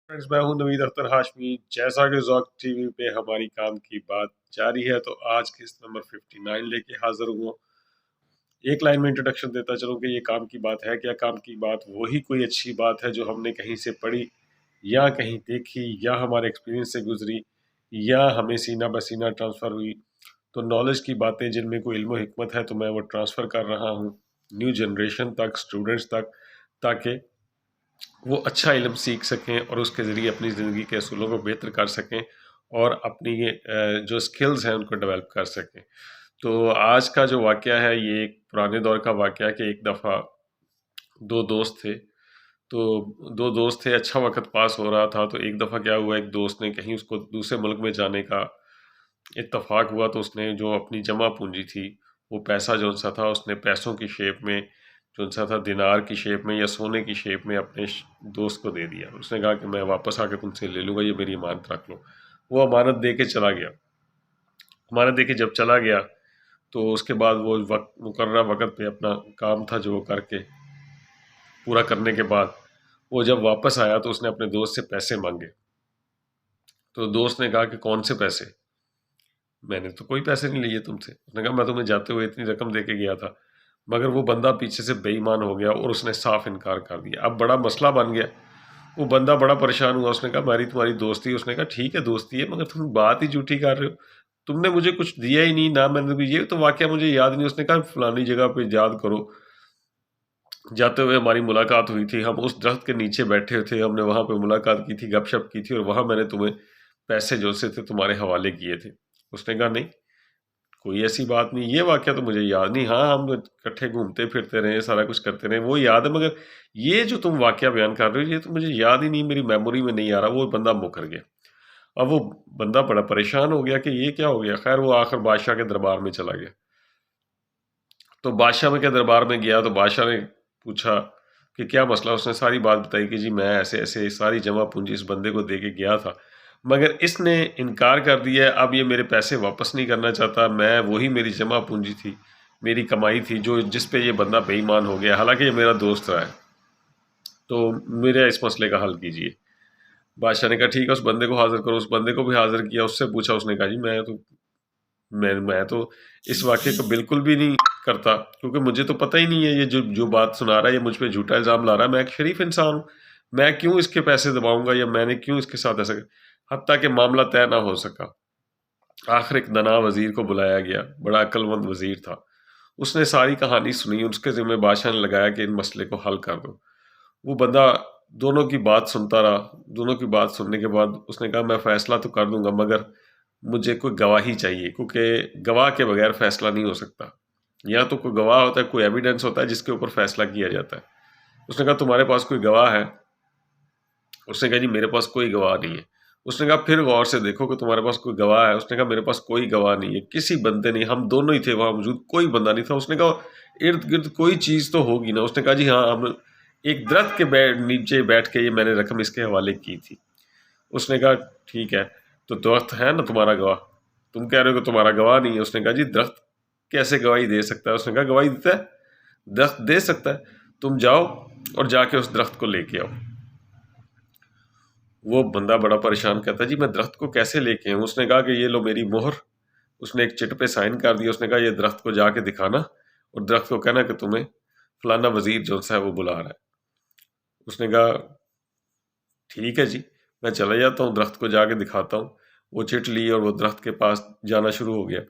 Friends, मैं हूं नवीद अख्तर हाशमी। जैसा कि ज़ौक़ टीवी पे हमारी काम की बात जारी है, तो आज किस्त नंबर 59 लेके हाजिर हुआ। एक लाइन में इंट्रोडक्शन देता चलूं कि ये काम की बात है क्या। काम की बात वही कोई अच्छी बात है जो हमने कहीं से पढ़ी या कहीं देखी या हमारे एक्सपीरियंस से गुजरी या हमें सीना बसीना ट्रांसफ़र हुई। तो नॉलेज की बातें जिनमें कोई इल्म हिकमत है, तो मैं वो ट्रांसफ़र कर रहा हूँ न्यू जनरेशन तक, स्टूडेंट्स तक, ताकि वो अच्छा इल्म सीख सकें और उसके ज़रिए अपनी ज़िंदगी के असूलों को बेहतर कर सकें और अपनी ये जो स्किल्स हैं उनको डेवलप कर सकें। तो आज का जो वाक़या है, ये एक पुराने दौर का वाक़या है कि एक दफ़ा 2 दोस्त थे। तो 2 दोस्त थे, अच्छा वक़्त पास हो रहा था। तो एक दफ़ा क्या हुआ, एक दोस्त ने कहीं उसको दूसरे मुल्क में जाने का इत्तेफ़ाक हुआ, तो उसने जो अपनी जमा पूँजी थी, वो पैसा जौन-सा था, उसने पैसों की शेप में जौन-सा था, दिनार की शेप में या सोने की शेप में अपने दोस्त को दे दिया। उसने कहा कि मैं वापस आके तुमसे ले लूँगा, ये मेरी अमानत रख लो। वो अमानत दे के चला गया। अमानत दे के जब चला गया, तो उसके बाद वो मुकर्रर वक़्त पे अपना काम था जो वो करके पूरा करने के बाद वो जब वापस आया, तो उसने अपने दोस्त से पैसे माँगे। तो दोस्त ने कहा कि कौन से पैसे? मैंने तो कोई पैसे नहीं लिए तुमसे। उसने कहा मैं तुम्हें जाते हुए इतनी रकम दे के गया था। मगर वो बंदा पीछे से बेईमान हो गया और उसने साफ इनकार कर दिया। अब बड़ा मसला बन गया। वो बंदा बड़ा परेशान हुआ। उसने कहा मेरी तुम्हारी दोस्ती। उसने कहा ठीक है दोस्ती है, मगर तुम बात ही झूठी कर रहे हो। तुमने मुझे कुछ दिया ही नहीं, ना मैंने भी, ये तो वाकया मुझे याद नहीं। उसने कहा फलानी जगह पे याद करो, जाते हुए हमारी मुलाकात हुई थी, हम उस दरख्त के नीचे बैठे थे, हमने वहाँ पे मुलाकात की थी, गपशप की थी और वहाँ मैंने तुम्हें पैसे जो से थे तुम्हारे हवाले किए थे। उसने कहा नहीं, कोई ऐसी बात नहीं, ये वाक़या तो मुझे याद नहीं। हाँ, हम इकट्ठे घूमते फिरते रहे, सारा कुछ करते रहे, वो याद है, मगर ये जो तुम वाक़या बयान कर रहे हो, ये तो मुझे याद ही नहीं, मेरी मेमोरी में नहीं आ रहा। वो बंदा मुकर गया। अब वो बंदा बड़ा परेशान हो गया कि ये क्या हो गया। खैर वो आखिर बादशाह के दरबार में चला गया। तो बादशाह में के दरबार में गया, तो बादशाह ने पूछा कि क्या मसला। उसने सारी बात बताई कि जी मैं ऐसे-ऐसे सारी जमा पूँजी इस बंदे को दे के गया था, मगर इसने इनकार कर दिया है, अब ये मेरे पैसे वापस नहीं करना चाहता। मैं वही मेरी जमा पूँजी थी, मेरी कमाई थी, जो जिस पे ये बंदा बेईमान हो गया, हालाँकि ये मेरा दोस्त रहा है। तो मेरे इस मसले का हल कीजिए। बादशाह ने कहा ठीक है, उस बंदे को हाज़िर करो। उस बंदे को भी हाज़िर किया, उससे पूछा। उसने कहा जी मैं तो इस वाक़ये को बिल्कुल भी नहीं करता, क्योंकि मुझे तो पता ही नहीं है, ये जो जो बात सुना रहा है, ये मुझ पे झूठा इल्ज़ाम ला रहा है। मैं एक शरीफ इंसान हूँ, मैं क्यों इसके पैसे दबाऊँगा या मैंने क्यों इसके साथ ऐसा हत्ता कि मामला तय ना हो सका। आखिर एक दना वज़ीर को बुलाया गया, बड़ा अक्लमंद वज़ीर था। उसने सारी कहानी सुनी, उसके ज़िम्मे बादशाह ने लगाया कि इन मसले को हल कर दो। वो बंदा दोनों की बात सुनता रहा। दोनों की बात सुनने के बाद उसने कहा मैं फ़ैसला तो कर दूँगा, मगर मुझे कोई गवाही चाहिए, क्योंकि गवाह के बगैर फ़ैसला नहीं हो सकता। या तो कोई गवाह होता है, कोई एविडेंस होता है जिसके ऊपर फ़ैसला किया जाता है। उसने कहा तुम्हारे पास कोई गवाह है? उसने कहा जी मेरे पास कोई गवाह नहीं है। उसने कहा फिर गौर से देखो कि तुम्हारे पास कोई गवाह है? उसने कहा मेरे पास कोई गवाह नहीं है, किसी बंदे नहीं, हम दोनों ही थे वहाँ मौजूद, कोई बंदा नहीं था। उसने कहा इर्द-गिर्द कोई चीज़ तो होगी ना? उसने कहा जी हाँ, हम एक दरख्त के नीचे बैठ के ये मैंने रकम इसके हवाले की थी। उसने कहा ठीक है, तो दरख्त है ना तुम्हारा गवाह? तुम कह रहे हो कि तुम्हारा गवाह नहीं है। उसने कहा जी दरख्त कैसे गवाही दे सकता है? उसने कहा गवाही देता है, दरख्त दे सकता है। तुम जाओ और जाके उस दरख्त को लेके आओ। वो बंदा बड़ा परेशान, कहता जी मैं दरख्त को कैसे लेके आऊँ? उसने कहा कि ये लो मेरी मोहर। उसने एक चिट पे साइन कर दिया। उसने कहा ये दरख्त को जाके दिखाना और दरख्त को कहना कि तुम्हें फलाना वज़ीर जो सा है वो बुला रहा है। उसने कहा ठीक है जी, मैं चला जाता हूँ, दरख्त को जाके दिखाता हूँ। वो चिट ली और वो दरख्त के पास जाना शुरू हो गया।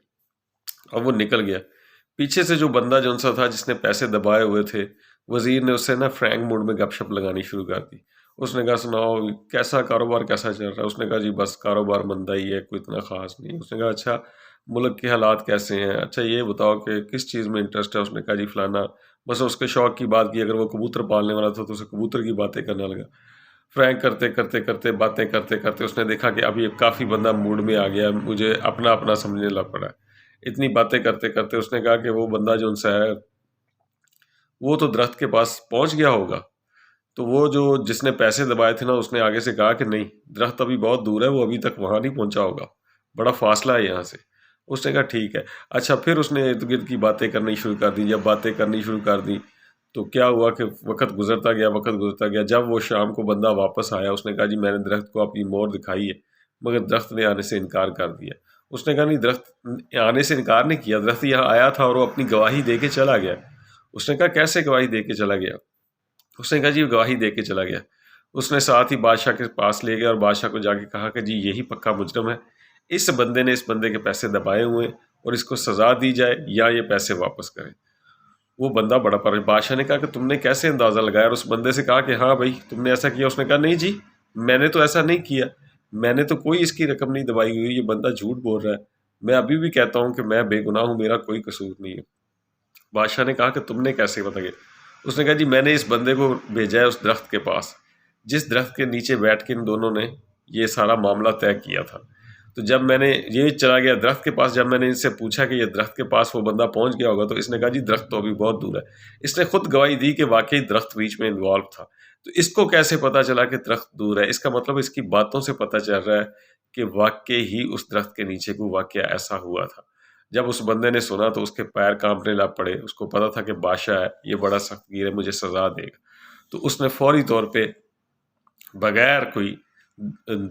अब वो निकल गया। पीछे से जो बंदा जौन-सा था जिसने पैसे दबाए हुए थे, वज़ीर ने उससे ना फ्रैंक मूड में गपशप लगानी शुरू कर दी। उसने कहा सुनाओ कैसा कारोबार कैसा चल रहा है? उसने कहा जी बस कारोबार मंदा ही है, कोई इतना ख़ास नहीं। उसने कहा अच्छा मुल्क के हालात कैसे हैं? अच्छा ये बताओ कि किस चीज़ में इंटरेस्ट है? उसने कहा जी फलाना। बस उसके शौक की बात की, अगर वो कबूतर पालने वाला था तो उसे कबूतर की बातें करने लगा। फ्रैंक करते-करते, बातें करते-करते उसने देखा कि अब ये काफ़ी बंदा मूड में आ गया, मुझे अपना-अपना समझने लग पड़ा है। इतनी बातें करते-करते उसने कहा कि वो बंदा जौन-सा है, वो तो दरख्त के पास पहुँच गया होगा। तो वो जो जिसने पैसे दबाए थे ना, उसने आगे से कहा कि नहीं, दरख्त अभी बहुत दूर है, वो अभी तक वहाँ नहीं पहुँचा होगा, बड़ा फ़ासला है यहाँ से। उसने कहा ठीक है। अच्छा फिर उसने इर्द-गिर्द की बातें करनी शुरू कर दी। जब बातें करनी शुरू कर दी, تو کیا ہوا کہ وقت گزرتا گیا. جب وہ شام کو بندہ واپس آیا، اس نے کہا جی میں نے درخت کو اپنی مور دکھائی ہے، مگر درخت نے آنے سے انکار کر دیا. اس نے کہا نہیں، درخت آنے سے انکار نہیں کیا، درخت یہاں آیا تھا اور وہ اپنی گواہی دے کے چلا گیا. اس نے کہا کیسے گواہی دے کے چلا گیا؟ اس نے کہا جی گواہی دے کے چلا گیا. اس نے ساتھ ہی بادشاہ کے پاس لے گیا اور بادشاہ کو جا کے کہا کہ جی یہی پکا مجرم ہے، اس بندے نے اس بندے کے پیسے دبائے ہوئے ہیں اور اس کو سزا دی جائے یا یہ پیسے واپس کرے. وہ بندہ بڑا بادشاہ نے کہا کہ تم نے کیسے اندازہ لگایا؟ اور اس بندے سے کہا کہ ہاں بھائی تم نے ایسا کیا. اس نے کہا نہیں جی میں نے تو ایسا نہیں کیا، میں نے تو کوئی اس کی رقم نہیں دبائی ہوئی، یہ بندہ جھوٹ بول رہا ہے، میں ابھی بھی کہتا ہوں کہ میں بے گناہ ہوں، میرا کوئی قصور نہیں ہے. بادشاہ نے کہا کہ تم نے کیسے پتا کیا؟ اس نے کہا جی میں نے اس بندے کو بھیجا ہے اس درخت کے پاس جس درخت کے نیچے بیٹھ کے ان دونوں نے یہ سارا معاملہ طے کیا تھا. تو جب میں نے یہ چلا گیا درخت کے پاس، جب میں نے ان سے پوچھا کہ یہ درخت کے پاس وہ بندہ پہنچ گیا ہوگا، تو اس نے کہا جی درخت تو ابھی بہت دور ہے. اس نے خود گواہی دی کہ واقعی درخت بیچ میں انوالو تھا. تو اس کو کیسے پتا چلا کہ درخت دور ہے؟ اس کا مطلب اس کی باتوں سے پتا چل رہا ہے کہ واقعی ہی اس درخت کے نیچے کو واقعہ ایسا ہوا تھا. جب اس بندے نے سنا تو اس کے پیر کانپنے لگ پڑے، اس کو پتا تھا کہ بادشاہ ہے، یہ بڑا سخت گیر ہے، مجھے سزا دے گا. تو اس نے فوری طور پہ بغیر کوئی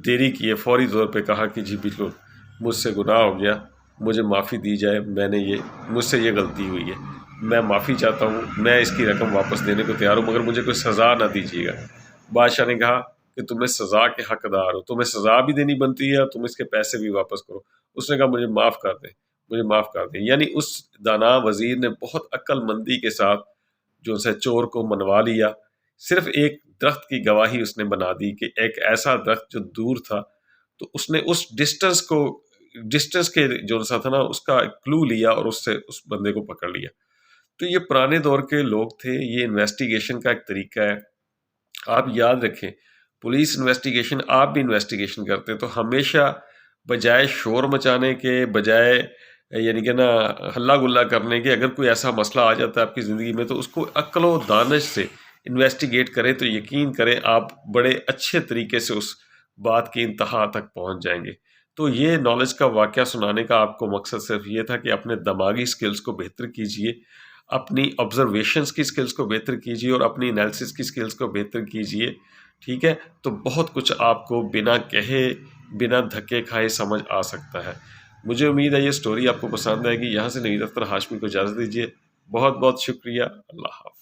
دیری کیے فوری طور پہ کہا کہ جی بالکل مجھ سے گناہ ہو گیا، مجھے معافی دی جائے، مجھ سے یہ غلطی ہوئی ہے، میں معافی چاہتا ہوں، میں اس کی رقم واپس دینے کو تیار ہوں، مگر مجھے کوئی سزا نہ دیجیے گا. بادشاہ نے کہا کہ تمہیں سزا کے حقدار ہو، تمہیں سزا بھی دینی بنتی ہے اور تم اس کے پیسے بھی واپس کرو. اس نے کہا مجھے معاف کر دیں، مجھے معاف کر دیں. یعنی اس دانا وزیر نے بہت عقل مندی کے ساتھ جو سے چور کو منوا لیا. صرف ایک درخت کی گواہی اس نے بنا دی کہ ایک ایسا درخت جو دور تھا، تو اس نے اس ڈسٹنس کے جو سا تھا نا اس کا کلو لیا اور اس سے اس بندے کو پکڑ لیا. تو یہ پرانے دور کے لوگ تھے، یہ انویسٹیگیشن کا ایک طریقہ ہے. آپ یاد رکھیں پولیس انویسٹیگیشن، آپ بھی انویسٹیگیشن کرتے تو ہمیشہ بجائے شور مچانے کے، بجائے یعنی کہ نا ہلا گلا کرنے کے، اگر کوئی ایسا مسئلہ آ جاتا ہے آپ کی زندگی میں تو اس کو عقل و دانش سے انویسٹیگیٹ کریں تو یقین کریں آپ بڑے اچھے طریقے سے اس بات کی انتہا تک پہنچ جائیں گے. تو یہ نالج کا واقعہ سنانے کا آپ کو مقصد صرف یہ تھا کہ اپنے دماغی سکلز کو بہتر کیجئے، اپنی آبزرویشنز کی سکلز کو بہتر کیجئے اور اپنی انالیسس کی سکلز کو بہتر کیجئے. ٹھیک ہے، تو بہت کچھ آپ کو بنا کہے، بنا دھکے کھائے سمجھ آ سکتا ہے. مجھے امید ہے یہ سٹوری آپ کو پسند آئے گی. یہاں سے نوید اختر ہاشمی کو اجازت دیجیے. بہت بہت شکریہ. اللہ حافظ.